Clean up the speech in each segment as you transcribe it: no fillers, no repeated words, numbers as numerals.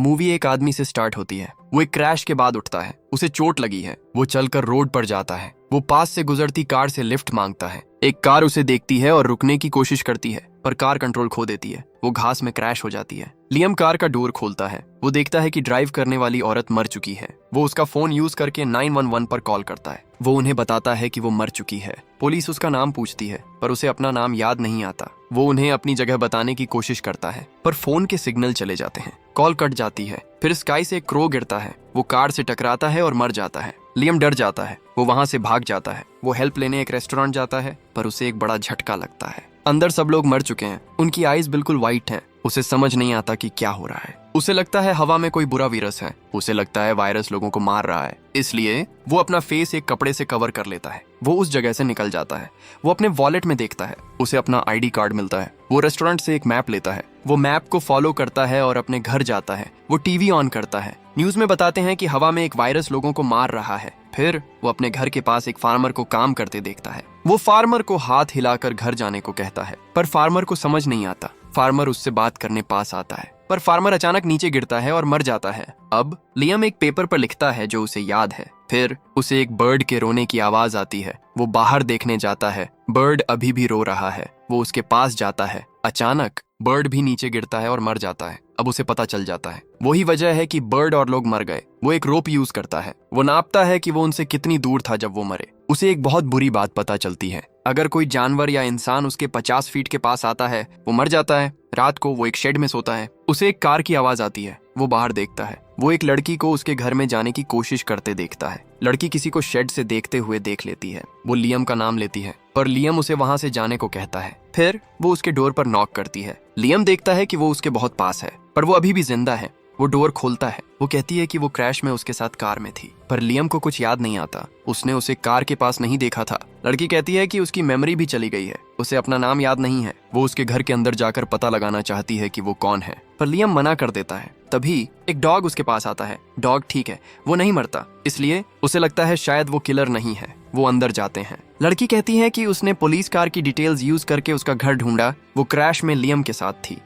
Movie एक आदमी से स्टार्ट होती है। वो एक क्रैश के बाद उठता है, उसे चोट लगी है। वो चलकर रोड पर जाता है। वो पास से गुजरती कार से लिफ्ट मांगता है। एक कार उसे देखती है और रुकने की कोशिश करती है, पर कार कंट्रोल खो देती है। वो घास में क्रैश हो जाती है। लियम कार का डोर खोलता है। वो देखता है कि ड्राइव करने वाली औरत मर चुकी है। वो उसका फोन यूज करके 911 पर कॉल करता है। वो उन्हें बताता है कि वो मर चुकी है। पुलिस उसका नाम पूछती है, पर उसे अपना नाम याद नहीं आता। वो उन्हें अपनी जगह बताने की कोशिश करता है, पर फोन के सिग्नल चले जाते हैं। कॉल कट जाती है। फिर स्काई से एक क्रो गिरता है। वो कार से टकराता है और मर जाता है। लियम डर जाता है। वो वहां से भाग जाता है। वो हेल्प लेने एक रेस्टोरेंट जाता है, पर उसे एक बड़ा झटका लगता है। अंदर सब लोग मर चुके हैं। उनकी आईज बिल्कुल व्हाइट हैं। उसे समझ नहीं आता कि क्या हो रहा है। उसे लगता है हवा में कोई बुरा वायरस है। उसे लगता है वायरस लोगों को मार रहा है, इसलिए वो अपना फेस एक कपड़े से कवर कर लेता है। वो उस जगह से निकल जाता है। वो अपने वॉलेट में देखता है। उसे अपना आईडी कार्ड मिलता है। वो रेस्टोरेंट से एक मैप लेता है। वो मैप को फॉलो करता है और अपने घर जाता है। वो टीवी ऑन करता है। न्यूज में बताते हैं कि हवा में एक वायरस लोगों को मार रहा है। फिर वो अपने घर के पास एक फार्मर को काम करते देखता है। वो फार्मर को हाथ हिलाकर घर जाने को कहता है, पर फार्मर को समझ नहीं आता। फार्मर उससे बात करने पास आता है, पर फार्मर अचानक नीचे गिरता है और मर जाता है। अब लियम एक पेपर पर लिखता है जो उसे याद है। फिर उसे एक बर्ड के रोने की आवाज आती है। वो बाहर देखने जाता है। बर्ड अभी भी रो रहा है। वो उसके पास जाता है। अचानक बर्ड भी नीचे गिरता है और मर जाता है। अब उसे पता चल जाता है वही वजह है कि बर्ड और लोग मर गए। वो एक रोप यूज करता है। वो नापता है कि वो उनसे कितनी दूर था जब वो मरे। उसे एक बहुत बुरी बात पता चलती है। अगर कोई जानवर या इंसान उसके 50 फीट के पास आता है, वो मर जाता है। रात को वो एक शेड में सोता है। उसे एक कार की आवाज आती है। वो बाहर देखता है। वो एक लड़की को उसके घर में जाने की कोशिश करते देखता है। लड़की किसी को शेड से देखते हुए देख लेती है। वो लियम का नाम लेती है, पर लियम उसे वहां से जाने को कहता है। फिर वो उसके डोर पर नॉक करती है। लियम देखता है कि वो उसके बहुत पास है, पर वो अभी भी जिंदा है। वो डोर खोलता है। वो कहती है कि वो क्रैश में उसके साथ कार में थी, पर लियम को कुछ याद नहीं आता। उसने उसे कार के पास नहीं देखा था। लड़की कहती है कि उसकी मेमोरी भी चली गई है। उसे अपना नाम याद नहीं है। वो उसके घर के अंदर जाकर पता लगाना चाहती है कि वो कौन है, पर लियम मना कर देता है। तभी एक डॉग उसके पास आता है। डॉग ठीक है, वो नहीं मरता, इसलिए उसे लगता है शायद वो किलर नहीं है। वो अंदर जाते हैं। लड़की कहती है कि उसने पुलिस कार की डिटेल्स यूज करके उसका घर ढूंढा। वो क्रैश में लियम के साथ थी।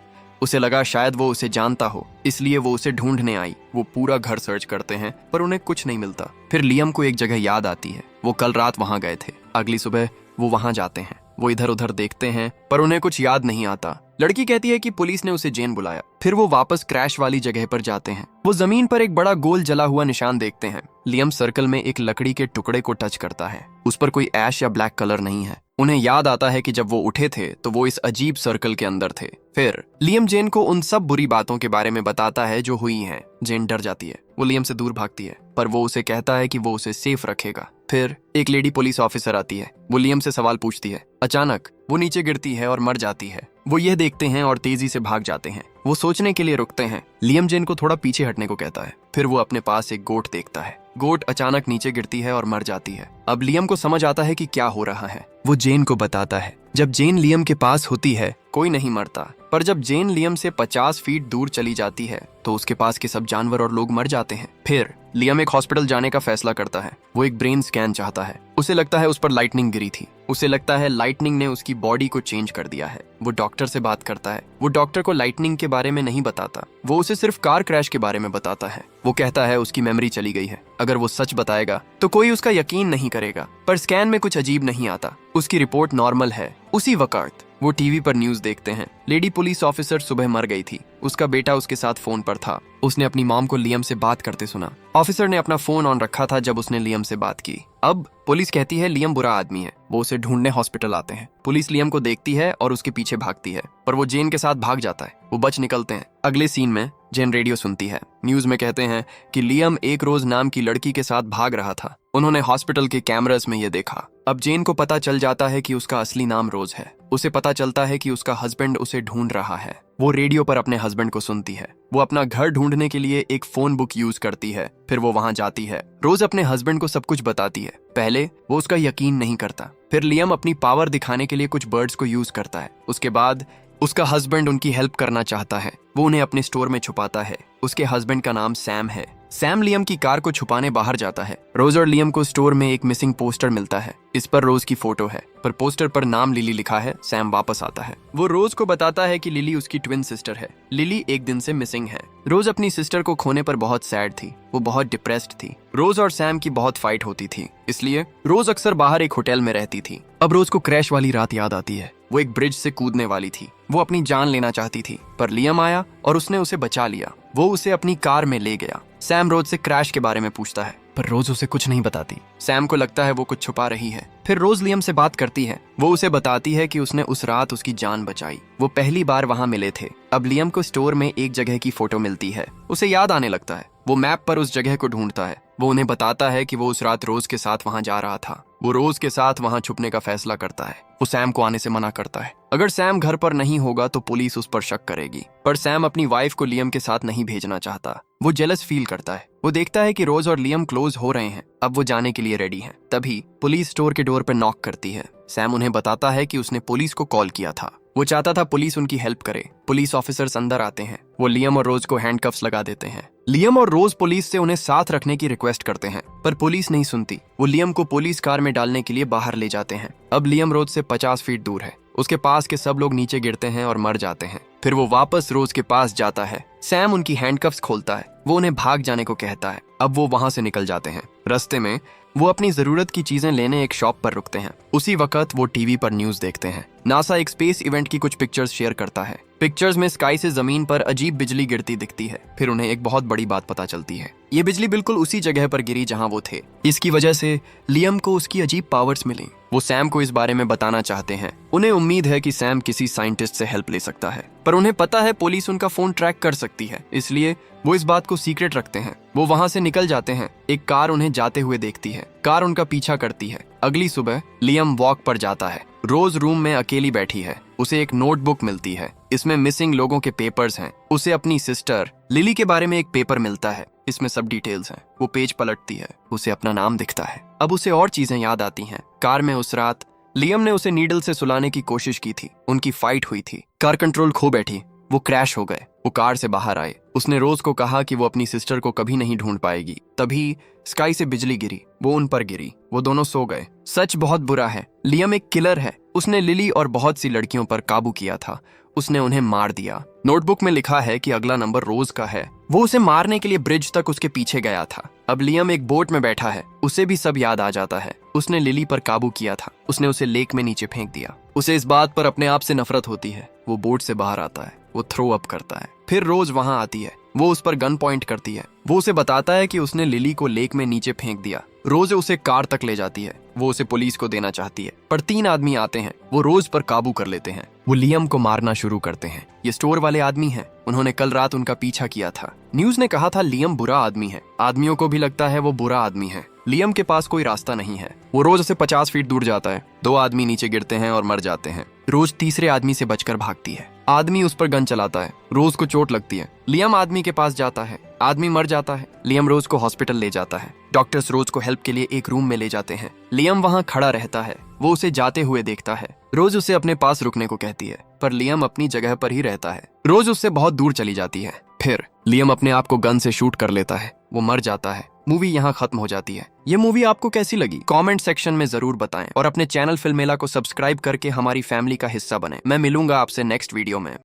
उसे लगा शायद वो उसे जानता हो, इसलिए वो उसे ढूंढने आई। वो पूरा घर सर्च करते हैं, पर उन्हें कुछ नहीं मिलता। फिर लियम को एक जगह याद आती है। वो कल रात वहां गए थे। अगली सुबह वो वहां जाते हैं। वो इधर उधर देखते हैं, पर उन्हें कुछ याद नहीं आता। लड़की कहती है कि पुलिस ने उसे जेन बुलाया। फिर वो वापस क्रैश वाली जगह पर जाते हैं। वो जमीन पर एक बड़ा गोल जला हुआ निशान देखते हैं। लियम सर्कल में एक लकड़ी के टुकड़े को टच करता है। उस पर कोई ऐश या ब्लैक कलर नहीं है। उन्हें याद आता है कि जब वो उठे थे तो वो इस अजीब सर्कल के अंदर थे। फिर लियम जेन को उन सब बुरी बातों के बारे में बताता है जो हुई हैं। जेन डर जाती है। वो लियम से दूर भागती है, पर वो उसे कहता है कि वो उसे सेफ रखेगा। फिर एक लेडी पुलिस ऑफिसर आती है। वो लियम से सवाल पूछती है। अचानक वो नीचे गिरती है और मर जाती है। वो यह देखते हैं और तेजी से भाग जाते हैं। वो सोचने के लिए रुकते हैं। लियम जेन को थोड़ा पीछे हटने को कहता है। फिर वो अपने पास एक गोट देखता है। गोट अचानक नीचे गिरती है और मर जाती है। अब लियम को समझ आता है कि क्या हो रहा है। वो जेन को बताता है। जब जेन लियम के पास होती है, कोई नहीं मरता, पर जब जेन लियम से 50 फीट दूर चली जाती है तो उसके पास के सब जानवर और लोग मर जाते हैं। फिर लियम एक हॉस्पिटल जाने का फैसला करता है। वो एक ब्रेन स्कैन चाहता है। उसे लगता है उस पर लाइटनिंग गिरी थी। उसे लगता है लाइटनिंग ने उसकी बॉडी को चेंज कर दिया है। वो डॉक्टर से बात करता है। वो डॉक्टर को लाइटनिंग के बारे में नहीं बताता। वो उसे सिर्फ कार क्रैश के बारे में बताता है। वो कहता है उसकी मेमोरी चली गई है। अगर वो सच बताएगा तो कोई उसका यकीन नहीं करेगा, पर स्कैन में कुछ अजीब नहीं आता। उसकी रिपोर्ट नॉर्मल है। उसी वक्त वो टीवी पर न्यूज देखते हैं। लेडी पुलिस ऑफिसर सुबह मर गई थी। उसका बेटा उसके साथ फोन पर था। उसने अपनी मॉम को लियम से बात करते सुना। ऑफिसर ने अपना फोन ऑन रखा था जब उसने लियम से बात की। अब पुलिस कहती है लियम बुरा आदमी है। वो उसे ढूंढने हॉस्पिटल आते हैं। पुलिस लियम को देखती है और उसके पीछे भागती है, पर वो जेन के साथ भाग जाता है। वो बच निकलते हैं। अगले सीन में जेन रेडियो सुनती है। न्यूज में कहते हैं कि लियम एक रोज नाम की लड़की के साथ भाग रहा था। उन्होंने हॉस्पिटल के कैमरास में ये देखा। अब जेन को पता चल जाता है कि उसका असली नाम रोज है। उसे पता चलता है कि उसका हस्बैंड उसे ढूंढ रहा है। वो रेडियो पर अपने हस्बैंड को सुनती है। वो अपना घर ढूंढने के लिए एक फोन बुक यूज करती है। फिर वो वहां जाती है। रोज अपने हस्बैंड को सब कुछ बताती है। पहले वो उसका यकीन नहीं करता। फिर लियम अपनी पावर दिखाने के लिए कुछ बर्ड्स को यूज करता है। उसके बाद उसका हस्बैंड उनकी हेल्प करना चाहता है। वो उन्हें अपने स्टोर में छुपाता है। उसके हस्बैंड का नाम सैम है। सैम लियम की कार को छुपाने बाहर जाता है। रोज और लियम को स्टोर में एक मिसिंग पोस्टर मिलता है। इस पर रोज की फोटो है, पर पोस्टर पर नाम लिली लिखा है। सैम वापस आता है। वो रोज को बताता है कि लिली उसकी ट्विन सिस्टर है। लिली एक दिन से मिसिंग है। रोज अपनी सिस्टर को खोने पर बहुत सैड थी। वो बहुत डिप्रेस्ड थी। रोज और सैम की बहुत फाइट होती थी, इसलिए रोज अक्सर बाहर एक होटल में रहती थी। अब रोज को क्रैश वाली रात याद आती है। वो एक ब्रिज से कूदने वाली थी। वो अपनी जान लेना चाहती थी, पर लियम आया और उसने उसे बचा लिया। वो उसे अपनी कार में ले गया। सैम रोज से क्रैश के बारे में पूछता है, पर रोज उसे कुछ नहीं बताती। सैम को लगता है वो कुछ छुपा रही है। फिर रोज लियम से बात करती है। वो उसे बताती है कि उसने उस रात उसकी जान बचाई। वो पहली बार वहां मिले थे। अब लियम को स्टोर में एक जगह की फोटो मिलती है। उसे याद आने लगता है। वो मैप पर उस जगह को ढूंढता है। वो उन्हें बताता है कि वो उस रात रोज के साथ वहां जा रहा था। वो रोज के साथ वहां छुपने का फैसला करता है। वो सैम को आने से मना करता है। अगर सैम घर पर नहीं होगा तो पुलिस उस पर शक करेगी। पर सैम अपनी वाइफ को लियम के साथ नहीं भेजना चाहता। वो जेलस फील करता है। वो देखता है कि रोज और लियम क्लोज हो रहे हैं। अब वो जाने के लिए रेडी हैं। तभी पुलिस स्टोर के डोर पर नॉक करती है। सैम उन्हें बताता है कि उसने पुलिस को कॉल किया था। वो चाहता था पुलिस उनकी हेल्प करे। पुलिस ऑफिसर्स अंदर आते हैं। वो लियम और रोज को हैंडकफ्स लगा देते हैं। लियम और रोज पुलिस से उन्हें साथ रखने की रिक्वेस्ट करते हैं, पर पुलिस नहीं सुनती। वो लियम को पुलिस कार में डालने के लिए बाहर ले जाते हैं। अब लियम रोज से 50 फीट दूर है। उसके पास के सब लोग नीचे गिरते हैं और मर जाते हैं। फिर वो वापस रोज के पास जाता है। सैम उनकी हैंडकफ्स खोलता है। वो उन्हें भाग जाने को कहता है। अब वो वहां से निकल जाते हैं। रास्ते में वो अपनी जरूरत की चीजें लेने एक शॉप पर रुकते हैं। उसी वक्त वो टीवी पर न्यूज देखते हैं। नासा एक स्पेस इवेंट की कुछ पिक्चर्स शेयर करता है। पिक्चर्स में स्काई से जमीन पर अजीब बिजली गिरती दिखती है। फिर उन्हें एक बहुत बड़ी बात पता चलती है। ये बिजली बिल्कुल उसी जगह पर गिरी जहां वो थे। इसकी वजह से लियम को उसकी अजीब पावर्स मिली। वो सैम को इस बारे में बताना चाहते हैं। उन्हें उम्मीद है कि सैम किसी साइंटिस्ट से हेल्प ले सकता है, पर उन्हें पता है पुलिस उनका फोन ट्रैक कर सकती है, इसलिए वो इस बात को सीक्रेट रखते हैं। वो वहां से निकल जाते हैं। एक कार उन्हें जाते हुए देखती है। कार उनका पीछा करती है। अगली सुबह लियम वॉक पर जाता है। रोज रूम में अकेली बैठी है। उसे एक नोटबुक मिलती है। इसमें मिसिंग लोगों के पेपर्स हैं। उसे अपनी सिस्टर लिली के बारे में एक पेपर मिलता है। इसमें सब डिटेल्स हैं। वो पेज पलटती है। उसे अपना नाम दिखता है। अब उसे और चीजें याद आती हैं। कार में उस रात लियम ने उसे नीडल से सुलाने की कोशिश की थी। उनकी फाइट हुई थी। कार कंट्रोल खो बैठी। वो क्रैश हो गए। वो कार से बाहर आए। उसने रोज को कहा कि वो अपनी सिस्टर को कभी नहीं ढूंढ पाएगी। तभी स्काई से बिजली गिरी। वो उन पर गिरी। वो दोनों सो गए। सच बहुत बुरा है। लियम एक किलर है। उसने लिली और बहुत सी लड़कियों पर काबू किया था। उसने उन्हें मार दिया। नोटबुक में लिखा है कि अगला नंबर रोज का है। वो उसे मारने के लिए ब्रिज तक उसके पीछे गया था। अब लियम एक बोट में बैठा है। उसे भी सब याद आ जाता है। उसने लिली पर काबू किया था। उसने उसे लेक में नीचे फेंक दिया। उसे इस बात पर अपने आप से नफरत होती है। वो बोट से बाहर आता है। वो थ्रो अप करता है। फिर रोज वहां आती है। वो उस पर गन पॉइंट करती है। वो उसे बताता है कि उसने लिली को लेक में नीचे फेंक दिया। रोज उसे कार तक ले जाती है। वो उसे पुलिस को देना चाहती है, पर 3 आदमी आते हैं। वो रोज पर काबू कर लेते हैं। वो लियम को मारना शुरू करते हैं। ये स्टोर वाले आदमी हैं। उन्होंने कल रात उनका पीछा किया था। न्यूज ने कहा था लियम बुरा आदमी है। आदमियों को भी लगता है वो बुरा आदमी है। लियम के पास कोई रास्ता नहीं है। वो रोज से 50 फीट दूर जाता है। 2 आदमी नीचे गिरते हैं और मर जाते हैं। रोज तीसरे आदमी से बचकर भागती है। आदमी उस पर गन चलाता है। रोज को चोट लगती है। लियम आदमी के पास जाता है। आदमी मर जाता है। लियम रोज को हॉस्पिटल ले जाता है। डॉक्टर्स रोज को हेल्प के लिए एक रूम में ले जाते हैं। लियम वहां खड़ा रहता है। वो उसे जाते हुए देखता है। रोज उसे अपने पास रुकने को कहती है, पर लियम अपनी जगह पर ही रहता है। रोज उससे बहुत दूर चली जाती है। फिर लियम अपने आप को गन से शूट कर लेता है। वो मर जाता है। मूवी यहाँ खत्म हो जाती है। ये मूवी आपको कैसी लगी कमेंट सेक्शन में जरूर बताएं और अपने चैनल फिल्मेला को सब्सक्राइब करके हमारी फैमिली का हिस्सा बने। मैं मिलूंगा आपसे नेक्स्ट वीडियो में।